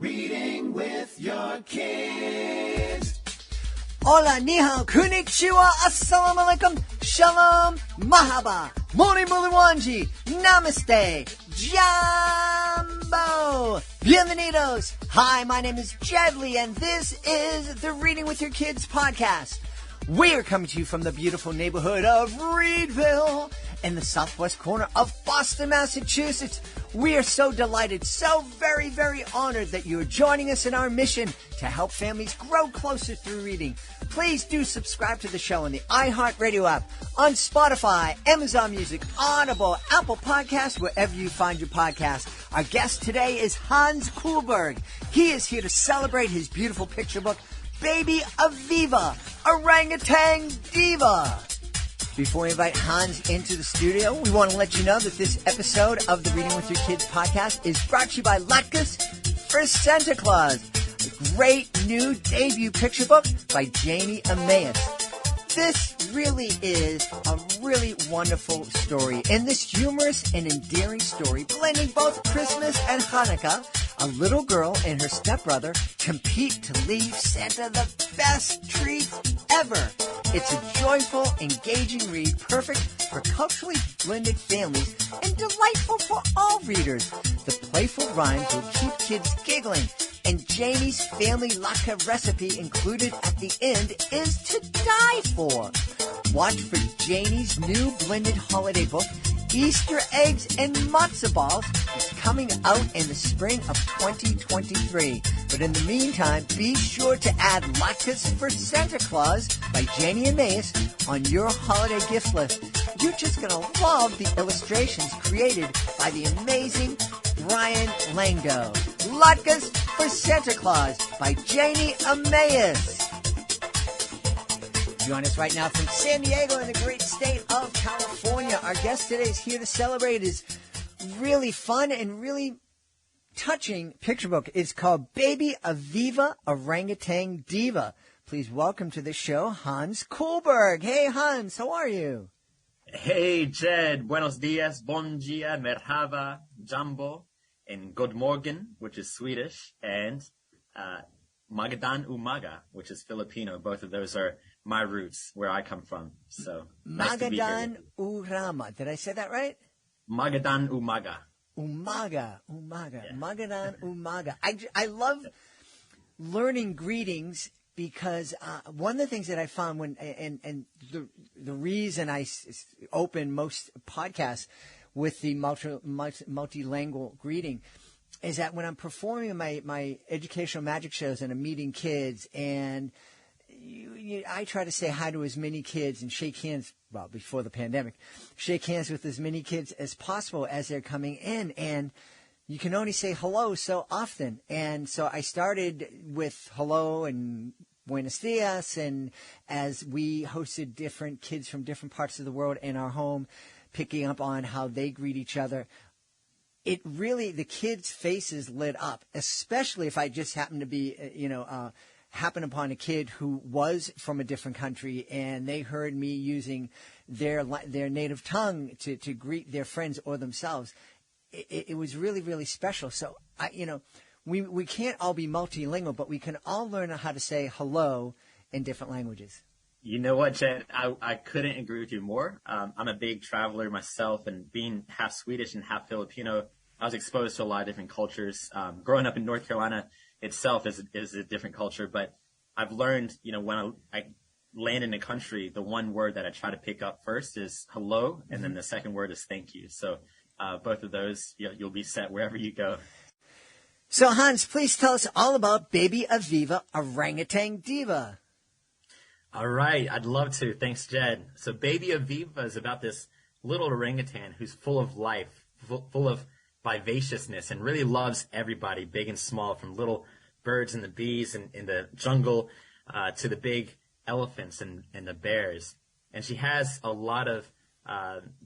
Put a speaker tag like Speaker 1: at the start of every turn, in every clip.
Speaker 1: Reading with your kids.
Speaker 2: Hola, ni hao, konnichiwa, assalamu alaikum, shalom, mahaba, moni muliwanji, namaste, jambo, bienvenidos. Hi, my name is Jody, and this is the Reading with Your Kids podcast. We're coming to you from the beautiful neighborhood of Reedville in the southwest corner of Boston, Massachusetts. We are so delighted, so very, very honored that you are joining us in our mission to help families grow closer through reading. Please do subscribe to the show on the iHeartRadio app, on Spotify, Amazon Music, Audible, Apple Podcasts, wherever you find your podcast. Our guest today is F Kullberg. He is here to celebrate his beautiful picture book, Baby Aviva, Orangatan Diva. Before we invite Hans into the studio, we want to let you know that this episode of the Reading with Your Kids podcast is brought to you by Latkes for Santa Claus, a great new debut picture book by Jody Emmaus. This really is a really wonderful story. In this humorous and endearing story, blending both Christmas and Hanukkah, a little girl and her stepbrother compete to leave Santa the best treats ever. It's a joyful, engaging read, perfect for culturally blended families and delightful for all readers. The playful rhymes will keep kids giggling, and Janie's family latke recipe included at the end is to die for. Watch for Janie's new blended holiday book, Easter Eggs and Metzer balls, is coming out in the spring of 2023. But in the meantime, be sure to add Latkes for Santa Claus by Jody Emmaus on your holiday gift list. You're just going to love the illustrations created by the amazing Brian Langdo. Latkes for Santa Claus by Jody Emmaus. Join us right now from San Diego in the great state of California. Our guest today is here to celebrate his really fun and really touching picture book. It's called Baby Aviva, Orangatan Diva. Please welcome to the show, F Kullberg. Hey, Hans, how are you?
Speaker 3: Hey, Jed. Buenos dias, bon dia, merhaba, jambo, and good morgen, which is Swedish, and Magadan Umaga, which is Filipino. Both of those are my roots, where I come from. So nice to be here.
Speaker 2: Magadan Urama. Did I say that right?
Speaker 3: Magadan Umaga.
Speaker 2: Umaga.
Speaker 3: Yeah.
Speaker 2: Magadan Umaga. I love learning greetings because one of the things that I found when and the reason I open most podcasts with the multilingual greeting is that when I'm performing my educational magic shows and I'm meeting kids and I try to say hi to as many kids and shake hands, well, before the pandemic, shake hands with as many kids as possible as they're coming in. And you can only say hello so often. And so I started with hello and buenos dias. And as we hosted different kids from different parts of the world in our home, picking up on how they greet each other, it really, the kids' faces lit up, especially if I just happen to be, happen upon a kid who was from a different country and they heard me using their native tongue to greet their friends or themselves. It was really, really special. So, we can't all be multilingual, but we can all learn how to say hello in different languages.
Speaker 3: You know what, Jed? I couldn't agree with you more. I'm a big traveler myself, and being half Swedish and half Filipino, I was exposed to a lot of different cultures. Growing up in North Carolina itself is a different culture, but I've learned, when I land in a country, the one word that I try to pick up first is hello, and then the second word is thank you. So both of those, you'll be set wherever you go.
Speaker 2: So, Hans, please tell us all about Baby Aviva, Orangatan Diva.
Speaker 3: All right, I'd love to. Thanks, Jed. So Baby Aviva is about this little orangutan who's full of life, full of vivaciousness, and really loves everybody, big and small, from little birds and the bees in the jungle to the big elephants and the bears. And she has a lot of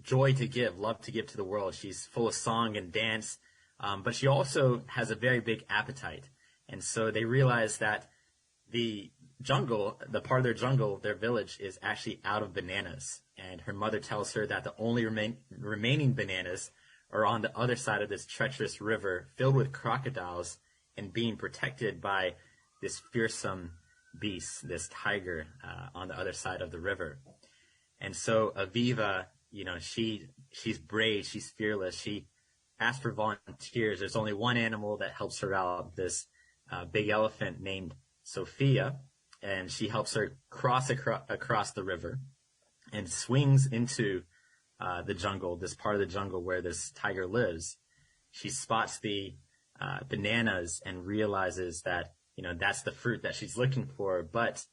Speaker 3: joy to give, love to give to the world. She's full of song and dance, but she also has a very big appetite. And so they realize that the jungle, the part of their jungle, their village, is actually out of bananas. And her mother tells her that the only remaining bananas are on the other side of this treacherous river filled with crocodiles and being protected by this fearsome beast, this tiger, on the other side of the river. And so Aviva, she's brave, she's fearless. She asks for volunteers. There's only one animal that helps her out, this big elephant named Sophia, and she helps her cross across the river and swings into the jungle, this part of the jungle where this tiger lives. She spots the bananas and realizes that, that's the fruit that she's looking for. But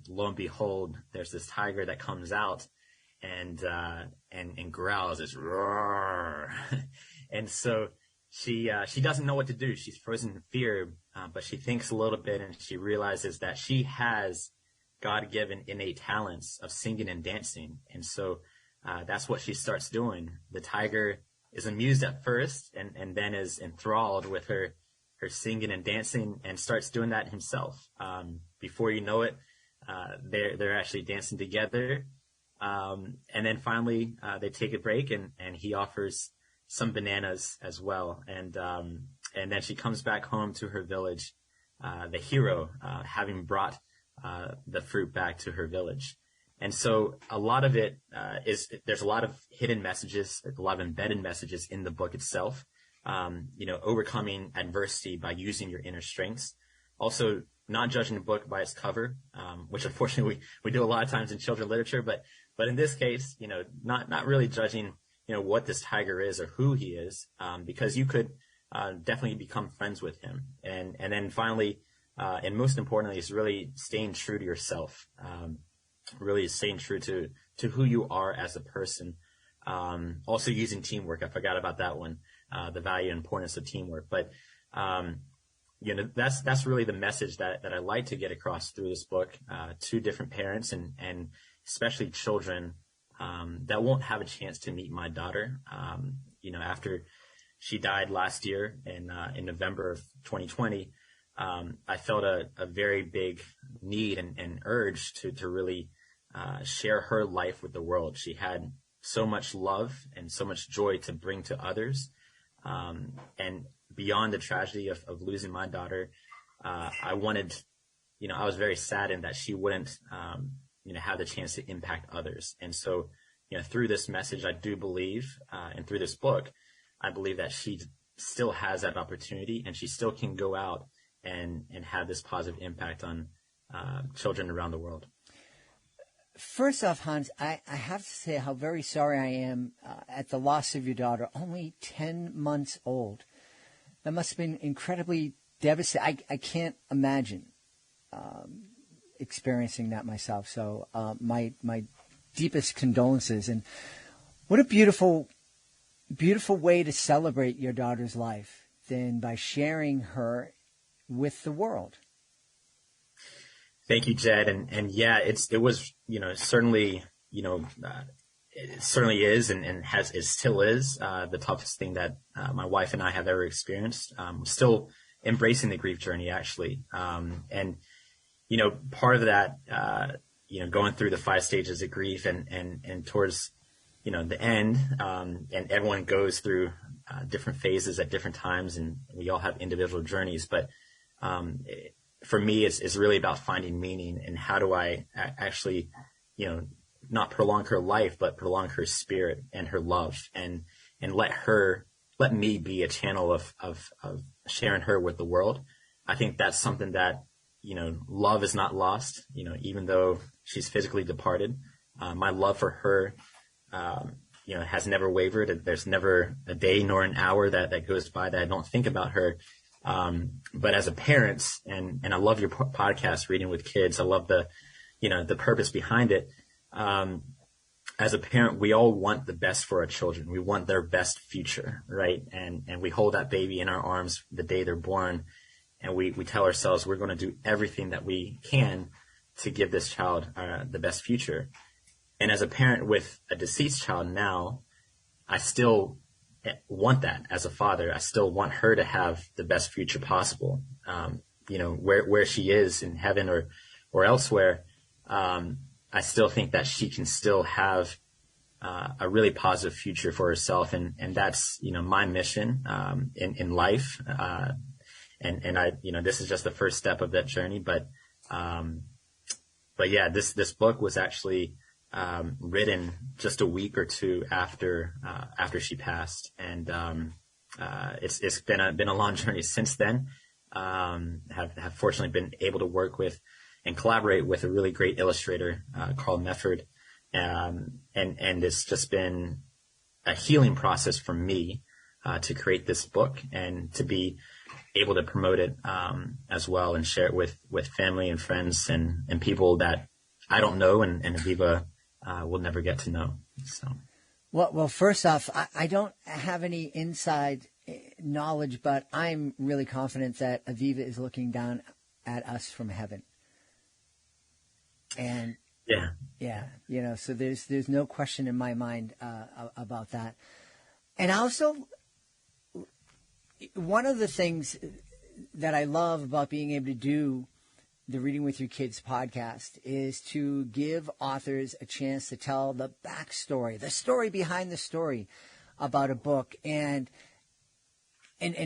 Speaker 3: lo and behold, there's this tiger that comes out and growls this roar. And so she doesn't know what to do. She's frozen in fear, but she thinks a little bit and she realizes that she has God-given innate talents of singing and dancing. And so that's what she starts doing. The tiger is amused at first and then is enthralled with her singing and dancing and starts doing that himself. Before you know it, they're actually dancing together. And then finally, they take a break and he offers some bananas as well. And then she comes back home to her village, the hero, having brought the fruit back to her village. And so a lot of it there's a lot of hidden messages, a lot of embedded messages in the book itself. Overcoming adversity by using your inner strengths. Also, not judging a book by its cover, which unfortunately we do a lot of times in children's literature. But in this case, not really judging, what this tiger is or who he is, because you could definitely become friends with him. And then finally, and most importantly, is really staying true to yourself. Really staying true to who you are as a person. Also using teamwork. I forgot about that one. The value and importance of teamwork. But, that's really the message that I like to get across through this book, to different parents and especially children, that won't have a chance to meet my daughter. After she died last year in November of 2020, I felt a very big need and urge to really, share her life with the world. She had so much love and so much joy to bring to others. And beyond the tragedy of losing my daughter, I wanted, I was very saddened that she wouldn't, have the chance to impact others. And so, through this message, I do believe, and through this book, I believe that she still has that opportunity and she still can go out and have this positive impact on, children around the world.
Speaker 2: First off, Hans, I have to say how very sorry I am at the loss of your daughter, only 10 months old. That must have been incredibly devastating. I can't imagine experiencing that myself. So my deepest condolences. And what a beautiful, beautiful way to celebrate your daughter's life than by sharing her with the world.
Speaker 3: Thank you, Jed. And yeah, it was, certainly, it certainly is and still is, the toughest thing that, my wife and I have ever experienced. Still embracing the grief journey, actually. And, part of that, going through the 5 stages of grief and towards, the end, and everyone goes through, different phases at different times and we all have individual journeys. But, for me, it's really about finding meaning and how do I actually, not prolong her life, but prolong her spirit and her love and let me be a channel of sharing her with the world. I think that's something that, love is not lost, even though she's physically departed. My love for her, has never wavered. There's never a day nor an hour that goes by that I don't think about her. But as a parent, and I love your podcast, Reading with Kids. I love the purpose behind it. As a parent, we all want the best for our children. We want their best future, right? And we hold that baby in our arms the day they're born. And we tell ourselves we're going to do everything that we can to give this child the best future. And as a parent with a deceased child now, I still want that as a father. I still want her to have the best future possible. Where she is in heaven or elsewhere, I still think that she can still have a really positive future for herself. And that's, my mission in life. and I, this is just the first step of that journey. But yeah, this book was actually written just a week or two after she passed, and it's been a long journey since then. Have fortunately been able to work with and collaborate with a really great illustrator, Carl Metzer, and it's just been a healing process for me to create this book and to be able to promote it as well and share it with family and friends and people that I don't know and Aviva will never get to know. So,
Speaker 2: well, first off, I don't have any inside knowledge, but I'm really confident that Aviva is looking down at us from heaven. And yeah, so there's no question in my mind about that. And also, one of the things that I love about being able to do the Reading with Your Kids podcast is to give authors a chance to tell the backstory, the story behind the story about a book. And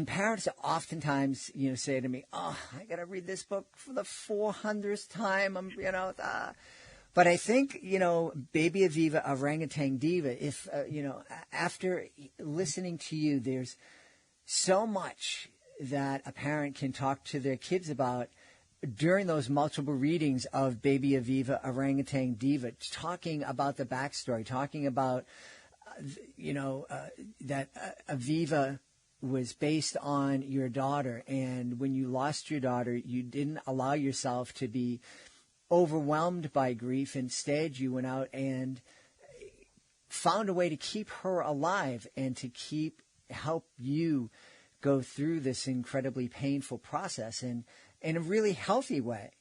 Speaker 2: parents oftentimes, say to me, "Oh, I got to read this book for the 400th time." But I think, Baby Aviva, Orangutan Diva, if, after listening to you, there's so much that a parent can talk to their kids about during those multiple readings of Baby Aviva, Orangutan Diva, talking about the backstory, talking about, that Aviva was based on your daughter. And when you lost your daughter, you didn't allow yourself to be overwhelmed by grief. Instead, you went out and found a way to keep her alive and to help you go through this incredibly painful process and in a really healthy way.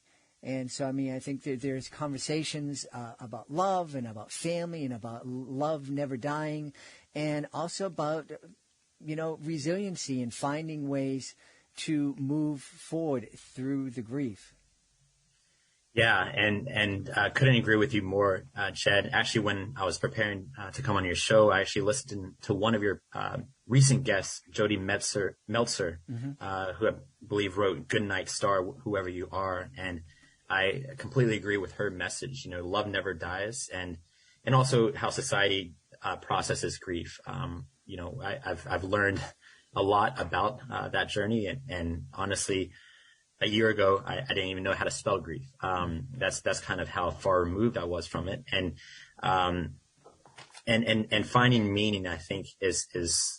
Speaker 2: And so, I think that there's conversations about love and about family and about love never dying, and also about, resiliency and finding ways to move forward through the grief.
Speaker 3: Yeah, and couldn't agree with you more, Jed. Actually, when I was preparing to come on your show, I actually listened to one of your recent guests, Jody Meltzer, who I believe wrote "Good Night Star, Whoever You Are," and I completely agree with her message. Love never dies, and also how society processes grief. I've learned a lot about that journey, and honestly, a year ago, I didn't even know how to spell grief. That's kind of how far removed I was from it. And finding meaning, I think, is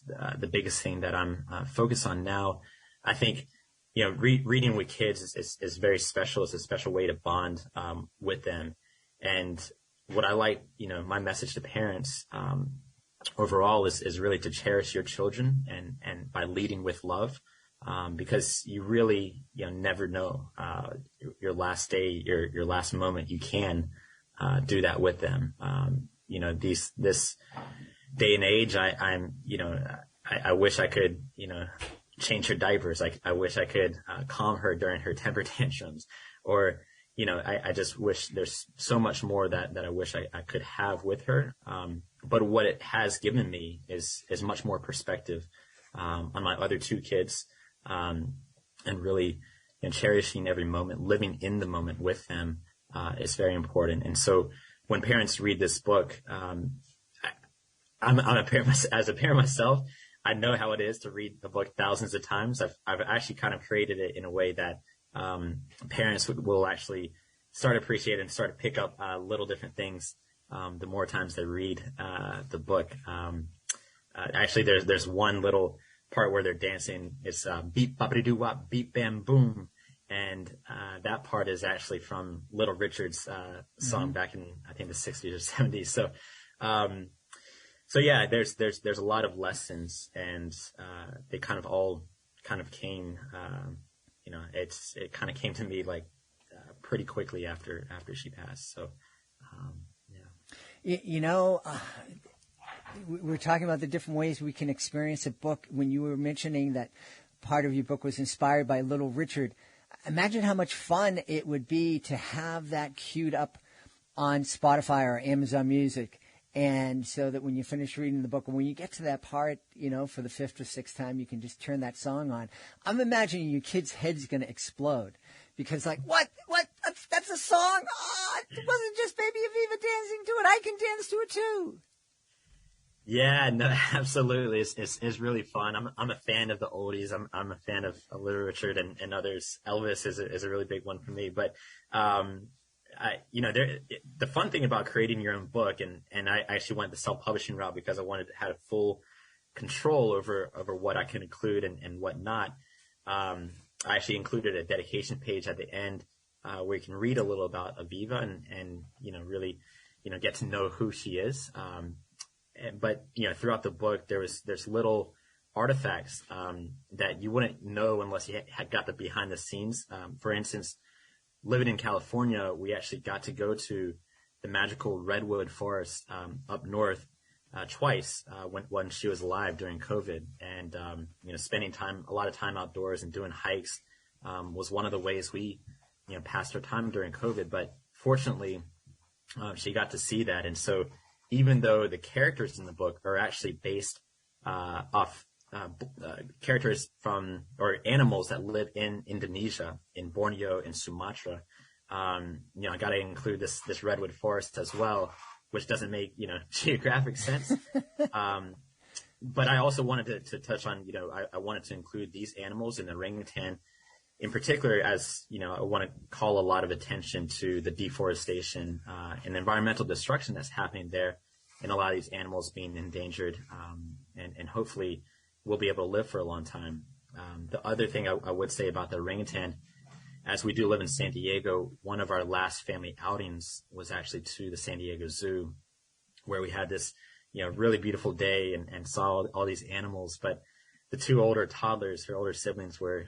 Speaker 3: the biggest thing that I'm focused on now. I think, reading with kids is very special. It's a special way to bond with them. And what I like, my message to parents overall is really to cherish your children and by leading with love. Because you really, never know, your last day, your last moment, you can, do that with them. This day and age, I wish I could, change her diapers. I wish I could, calm her during her temper tantrums, or, I just wish there's so much more that I wish I could have with her. But what it has given me is much more perspective, on my other two kids. And really, cherishing every moment, living in the moment with them, is very important. And so when parents read this book, I'm a parent, as a parent myself, I know how it is to read the book thousands of times. I've actually kind of created it in a way that, parents will actually start to appreciate and start to pick up, little different things, the more times they read, the book. Actually, there's one little part where they're dancing. It's beep boppity doo wop, beep bam boom, and that part is actually from Little Richard's song back in, I think, the 60s or 70s. So yeah, there's a lot of lessons, and they kind of all came. It kind of came to me like pretty quickly after she passed. So yeah. We're
Speaker 2: talking about the different ways we can experience a book. When you were mentioning that part of your book was inspired by Little Richard, imagine how much fun it would be to have that queued up on Spotify or Amazon Music And so that when you finish reading the book, and when you get to that part, for the 5th or 6th time, you can just turn that song on. I'm imagining your kid's head's going to explode because what? That's a song? Oh, it wasn't just Baby Aviva dancing to it. I can dance to it too.
Speaker 3: Yeah, no, absolutely. It's really fun. I'm a fan of the oldies. I'm a fan of literature and others. Elvis is a really big one for me. But, the fun thing about creating your own book, and I actually went the self-publishing route because I wanted to have full control over what I can include and what not. I actually included a dedication page at the end, where you can read a little about Aviva and really, get to know who she is. But throughout the book, there's little artifacts that you wouldn't know unless you had got the behind the scenes. For instance, living in California, we actually got to go to the magical redwood forest up north twice when she was alive during COVID, and spending a lot of time outdoors and doing hikes was one of the ways we passed our time during COVID. But fortunately, she got to see that, and so. Even though the characters in the book are actually based off characters from or animals that live in Indonesia, in Borneo, and Sumatra, I got to include this redwood forest as well, which doesn't make geographic sense. But I also wanted to touch on I wanted to include these animals in the orangutan. In particular, as I want to call a lot of attention to the deforestation and environmental destruction that's happening there, and a lot of these animals being endangered, and hopefully we'll be able to live for a long time. The other thing I would say about the orangutan, as we do live in San Diego, one of our last family outings was actually to the San Diego Zoo, where we had this really beautiful day and saw all these animals. But the two older toddlers, her older siblings, were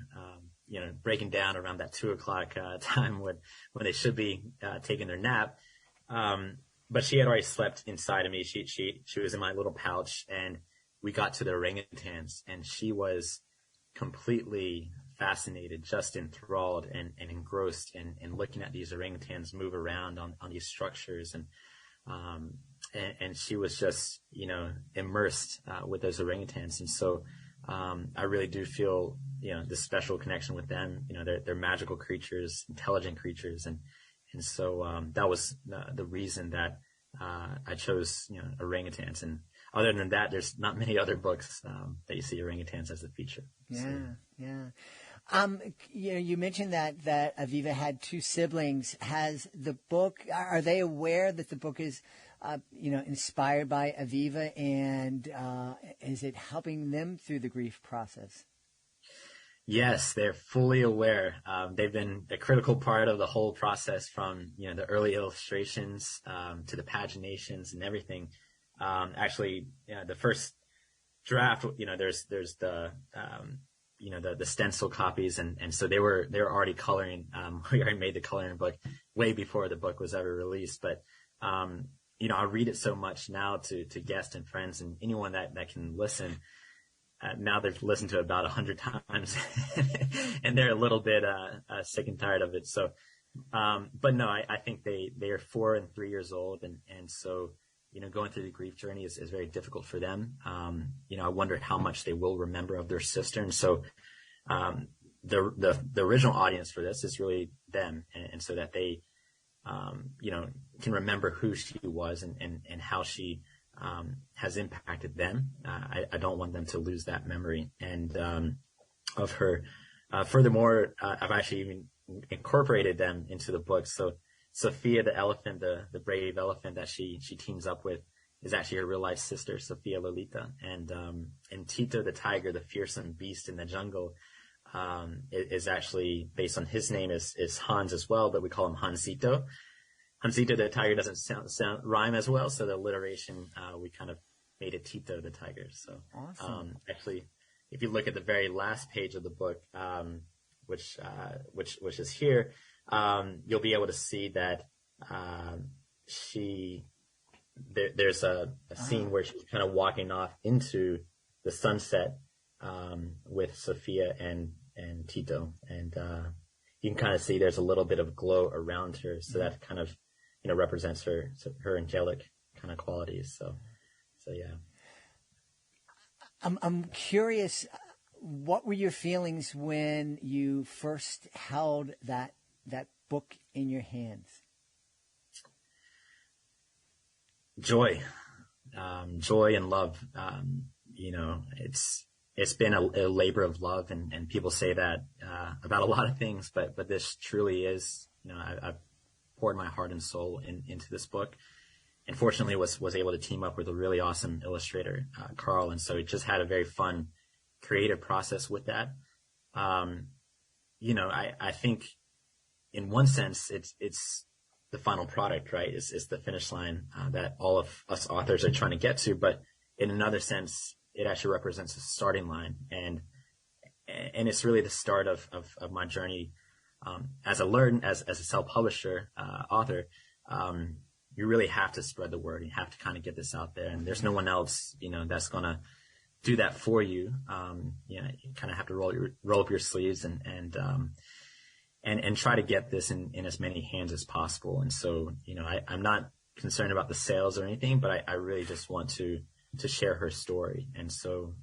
Speaker 3: breaking down around that 2:00 time when they should be taking their nap. But she had already slept inside of me. She was in my little pouch, and we got to the orangutans, and she was completely fascinated, just enthralled and engrossed in looking at these orangutans move around on these structures. And she was just, immersed with those orangutans. And so I really do feel, this special connection with them. They're magical creatures, intelligent creatures. And so that was the reason that I chose, orangutans. And other than that, there's not many other books that you see orangutans as a feature.
Speaker 2: Yeah. You mentioned that Aviva had two siblings. Has the book, are they aware that the book is, inspired by Aviva, and is it helping them through the grief process?
Speaker 3: Yes, they're fully aware. They've been a critical part of the whole process, from, the early illustrations to the paginations and everything. Actually, the first draft, there's the the stencil copies, and so they were already coloring. We already made the coloring book way before the book was ever released. But I read it so much now to guests and friends and anyone that can listen. Now they've listened to it about 100 times, and they're a little bit sick and tired of it. So, but no, I think they are 4 and 3 years old, and so going through the grief journey is very difficult for them. I wonder how much they will remember of their sister, and so the original audience for this is really them, and so that they can remember who she was and how she has impacted them. I don't want them to lose that memory and of her. Furthermore, I've actually even incorporated them into the book. So Sophia, the elephant, the brave elephant that she teams up with, is actually her real life sister, Sophia Lolita, and Tito, the tiger, the fearsome beast in the jungle, is actually based on his name is Hans as well, but we call him Hansito. Hansito the tiger doesn't sound rhyme as well, so the alliteration, we kind of made it Tito the tiger. So
Speaker 2: awesome.
Speaker 3: Actually, if you look at the very last page of the book, which is here, you'll be able to see that there's a scene where she's kind of walking off into the sunset with Sophia and Tito, and you can kind of see there's a little bit of glow around her, so that kind of represents her angelic kind of qualities. So yeah.
Speaker 2: I'm curious, what were your feelings when you first held that book in your hands?
Speaker 3: Joy and love. It's been a labor of love, and people say that about a lot of things, but this truly is. I've poured my heart and soul into this book, and fortunately was able to team up with a really awesome illustrator, Carl, and so it just had a very fun, creative process with that. I think in one sense it's the final product, right? It's the finish line that all of us authors are trying to get to, but in another sense, it actually represents a starting line, and it's really the start of my journey as a self-publisher author. You really have to spread the word. You have to kind of get this out there, and there's no one else, that's gonna do that for you. You kind of have to roll up your sleeves and try to get this in as many hands as possible. And so, I'm not concerned about the sales or anything, but I really just want to share her story. And so,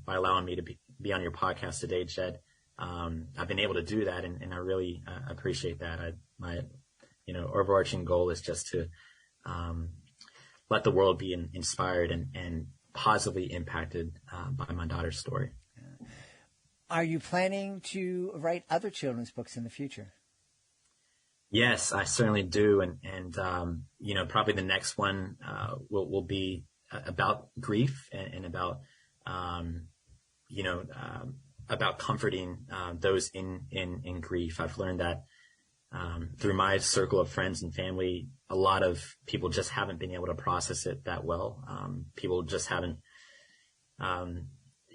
Speaker 3: by allowing me to be on your podcast today, Jed, I've been able to do that, and I really appreciate that. My overarching goal is just to let the world be inspired and positively impacted by my daughter's story.
Speaker 2: Are you planning to write other children's books in the future?
Speaker 3: Yes, I certainly do. And probably the next one will be about grief and about, about comforting those in grief. I've learned that through my circle of friends and family, a lot of people just haven't been able to process it that well. People just haven't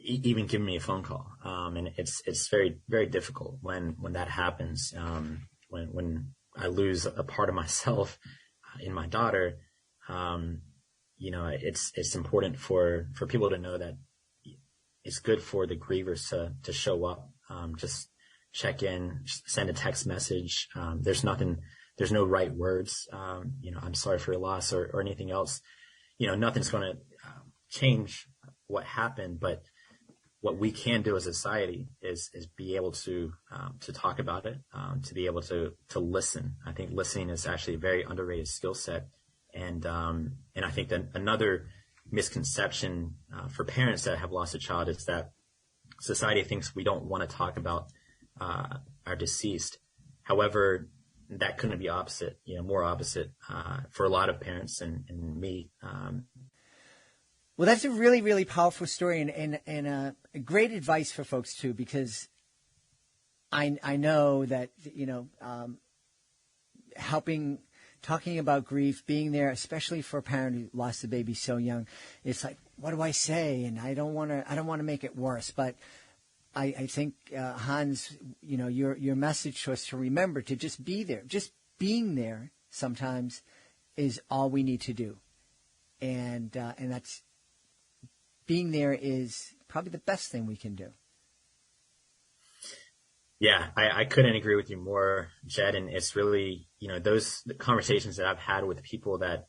Speaker 3: even given me a phone call. And it's very, very difficult when that happens. When I lose a part of myself in my daughter, it's important for people to know that it's good for the grievers to show up, just check in, send a text message. There's no right words. I'm sorry for your loss or anything else. Nothing's going to change what happened, but what we can do as a society is be able to talk about it, to be able to listen. I think listening is actually a very underrated skill set. And I think that another misconception for parents that have lost a child is that society thinks we don't want to talk about our deceased. However, that couldn't be opposite, more opposite for a lot of parents and me.
Speaker 2: Well, that's a really, really powerful story and great advice for folks too, because I know that, talking about grief, being there, especially for a parent who lost a baby so young, it's like, what do I say? And I don't want to make it worse. But I think, Hans, your message to us to remember to just be there. Just being there sometimes is all we need to do. And that's, being there is probably the best thing we can do.
Speaker 3: Yeah, I couldn't agree with you more, Jed. And it's really, those conversations that I've had with people that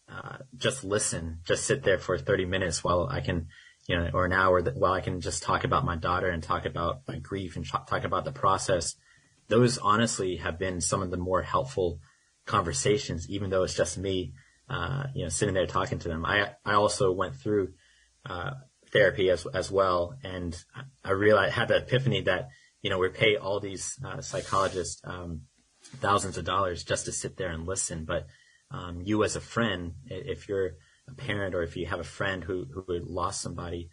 Speaker 3: just listen, just sit there for 30 minutes while I can, or an hour, while I can just talk about my daughter and talk about my grief and talk about the process. Those honestly have been some of the more helpful conversations, even though it's just me, sitting there talking to them. I also went through therapy as well, and I realized, had the epiphany that we pay all these psychologists thousands of dollars just to sit there and listen. But you as a friend, if you're a parent or if you have a friend who lost somebody,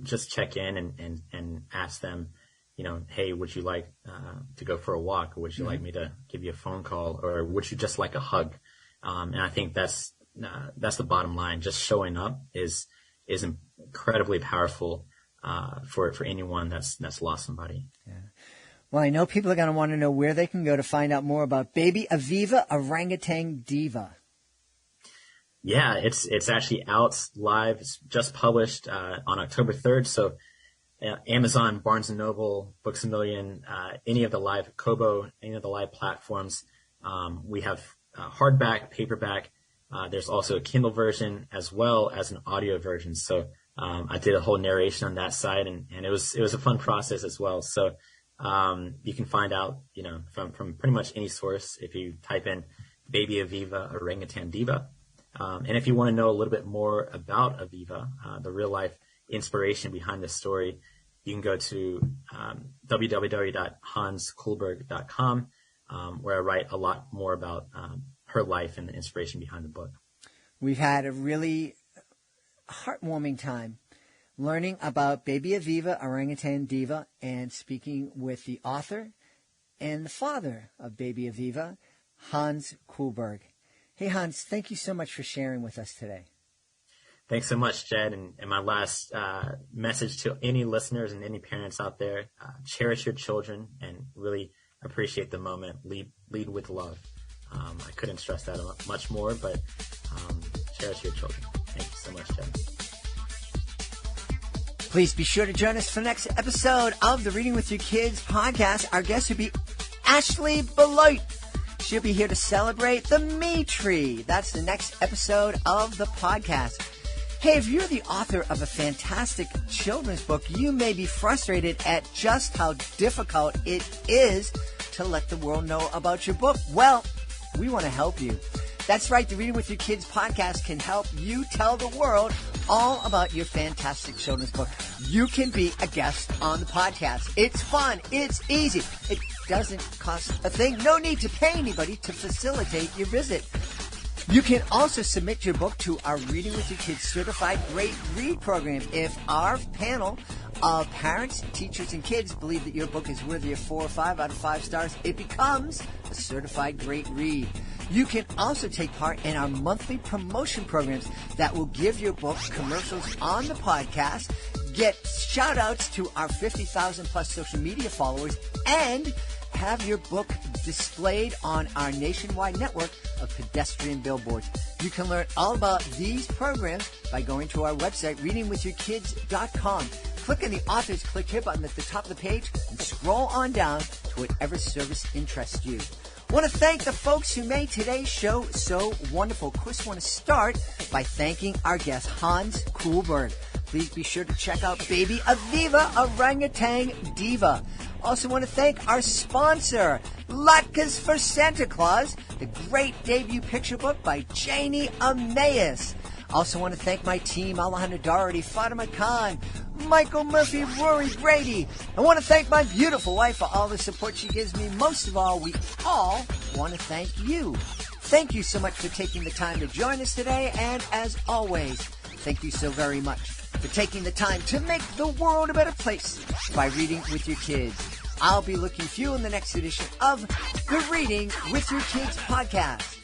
Speaker 3: just check in and ask them, hey, would you like to go for a walk, or would you like me to give you a phone call, or would you just like a hug? And I think that's the bottom line. Just showing up is incredibly powerful for anyone that's lost somebody. Yeah.
Speaker 2: Well, I know people are going to want to know where they can go to find out more about Baby Aviva, Orangutan Diva.
Speaker 3: Yeah, it's actually out live. It's just published on October 3rd. So Amazon, Barnes & Noble, Books A Million, any of the live Kobo, any of the live platforms. We have hardback, paperback, There's also a Kindle version as well as an audio version. So I did a whole narration on that side, and it was a fun process as well. So you can find out, from pretty much any source if you type in Baby Aviva Orangutan Diva. And if you want to know a little bit more about Aviva, the real life inspiration behind this story, you can go to www.hanskoolberg.com, where I write a lot more about her life and the inspiration behind the book.
Speaker 2: We've had a really heartwarming time learning about Baby Aviva, Orangutan Diva, and speaking with the author and the father of Baby Aviva, Hans Kohlberg. Hey, Hans, thank you so much for sharing with us today.
Speaker 3: Thanks so much, Jed. And my last message to any listeners and any parents out there, cherish your children and really appreciate the moment. Lead with love. I couldn't stress that much more, but cherish your children. Thank you so much, Jed.
Speaker 2: Please be sure to join us for the next episode of the Reading with Your Kids podcast. Our guest will be Ashley Beloit. She'll be here to celebrate the Me Tree. That's the next episode of the podcast. Hey, if you're the author of a fantastic children's book, you may be frustrated at just how difficult it is to let the world know about your book. Well, we want to help you. That's right. The Reading with Your Kids podcast can help you tell the world all about your fantastic children's book. You can be a guest on the podcast. It's fun. It's easy. It doesn't cost a thing. No need to pay anybody to facilitate your visit. You can also submit your book to our Reading with Your Kids Certified Great Read program. If our panel of parents, teachers, and kids believe that your book is worthy of 4 or 5 out of 5 stars, it becomes a Certified Great Read. You can also take part in our monthly promotion programs that will give your book commercials on the podcast, get shout-outs to our 50,000 plus social media followers, and have your book displayed on our nationwide network of pedestrian billboards. You can learn all about these programs by going to our website, readingwithyourkids.com. Click on the author's Click Here button at the top of the page and scroll on down to whatever service interests you. I want to thank the folks who made today's show so wonderful. Of course, I want to start by thanking our guest, Hans Kohlberg. Please be sure to check out Baby Aviva, Orangutan Diva. Also want to thank our sponsor, Latkes for Santa Claus, the great debut picture book by Janie Amaeus. Also want to thank my team, Alejandra Doherty, Fatima Khan, Michael Murphy, Rory Brady. I want to thank my beautiful wife for all the support she gives me. Most of all, we all want to thank you. Thank you so much for taking the time to join us today. And as always, thank you so very much for taking the time to make the world a better place by reading with your kids. I'll be looking for you in the next edition of the Reading with Your Kids podcast.